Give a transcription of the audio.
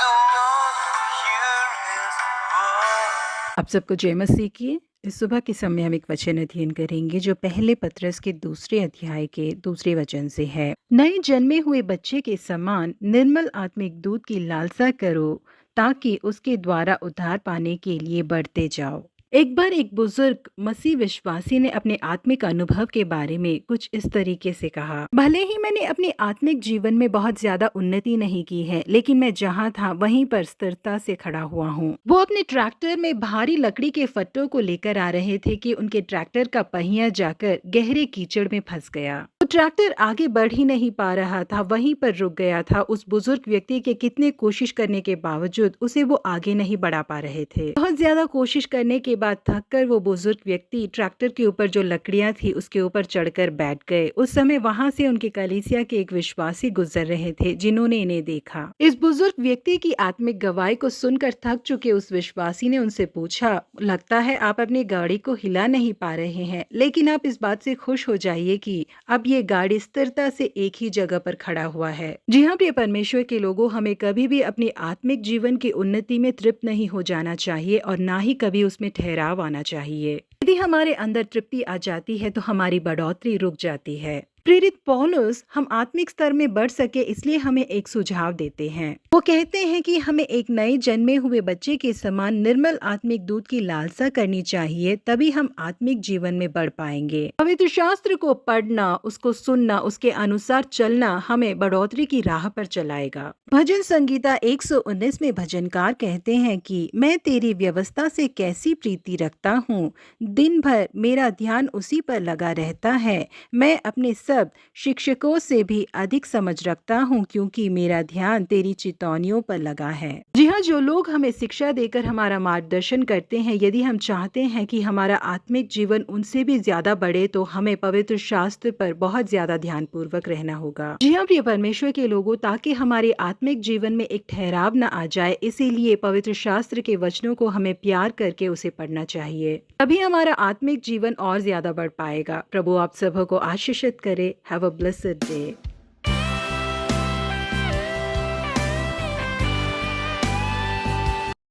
don't want to hear his voice. आप सबको जय मसीह की। इस सुबह के समय हम एक वचन अध्ययन करेंगे जो पहले पत्रस के दूसरे अध्याय के दूसरे वचन से है। नए जन्मे हुए बच्चे के समान निर्मल आत्मिक दूध की लालसा करो ताकि उसके द्वारा उद्धार पाने के लिए बढ़ते जाओ। एक बार एक बुजुर्ग मसीह विश्वासी ने अपने आत्मिक अनुभव के बारे में कुछ इस तरीके से कहा, भले ही मैंने अपने आत्मिक जीवन में बहुत ज्यादा उन्नति नहीं की है, लेकिन मैं जहाँ था वहीं पर स्थिरता से खड़ा हुआ हूँ। वो अपने ट्रैक्टर में भारी लकड़ी के फट्टों को लेकर आ रहे थे कि उनके ट्रैक्टर का पहिया जाकर गहरे कीचड़ में फंस गया। वो ट्रैक्टर आगे बढ़ ही नहीं पा रहा था, वहीं पर रुक गया था। उस बुजुर्ग व्यक्ति के कितने कोशिश करने के बावजूद उसे वो आगे नहीं बढ़ा पा रहे थे। बहुत ज्यादा कोशिश करने के बाद थक कर वो बुजुर्ग व्यक्ति ट्रैक्टर के ऊपर जो लकड़ियां थी उसके ऊपर चढ़कर बैठ गए। उस समय वहां से उनके कलीसिया के एक विश्वासी गुजर रहे थे जिन्होंने इन्हें देखा। इस बुजुर्ग व्यक्ति की आत्मिक गवाही को सुनकर थक चुके उस विश्वासी ने उनसे पूछा, लगता है आप अपनी गाड़ी को हिला नहीं पा रहे हैं, लेकिन आप इस बात से खुश हो जाइए कि अब ये गाड़ी स्थिरता से एक ही जगह पर खड़ा हुआ है। जी हाँ प्रिय परमेश्वर के लोगों, हमें कभी भी अपने आत्मिक जीवन की उन्नति में तृप्त नहीं हो जाना चाहिए और ना ही कभी उसमें ठहराव आना चाहिए। यदि हमारे अंदर तृप्ति आ जाती है तो हमारी बढ़ोतरी रुक जाती है। प्रेरित पौलुस हम आत्मिक स्तर में बढ़ सके इसलिए हमें एक सुझाव देते हैं। वो कहते हैं कि हमें एक नए जन्मे हुए बच्चे के समान निर्मल आत्मिक दूध की लालसा करनी चाहिए, तभी हम आत्मिक जीवन में बढ़ पाएंगे। पवित्र शास्त्र को पढ़ना, उसको सुनना, उसके अनुसार चलना हमें बढ़ोतरी की राह पर चलाएगा। भजन संगीता 119 में भजनकार कहते हैं कि मैं तेरी व्यवस्था से कैसी प्रीति रखता हूँ, दिन भर मेरा ध्यान उसी पर लगा रहता है। मैं अपने सब शिक्षकों से भी अधिक समझ रखता हूँ क्योंकि मेरा ध्यान तेरी चितौनियों पर लगा है। जी हाँ, जो लोग हमें शिक्षा देकर हमारा मार्गदर्शन करते हैं, यदि हम चाहते हैं कि हमारा आत्मिक जीवन उनसे भी ज्यादा बढ़े तो हमें पवित्र शास्त्र पर बहुत ज्यादा ध्यान पूर्वक रहना होगा। जी हाँ प्रिय परमेश्वर के लोगों, ताकि हमारे आत्मिक जीवन में एक ठहराव न आ जाए, इसीलिए पवित्र शास्त्र के वचनों को हमें प्यार करके उसे पढ़ना चाहिए, तभी हमारा आत्मिक जीवन और ज्यादा बढ़ पाएगा। प्रभु आप सबको आशीषित करे। Have a blessed day.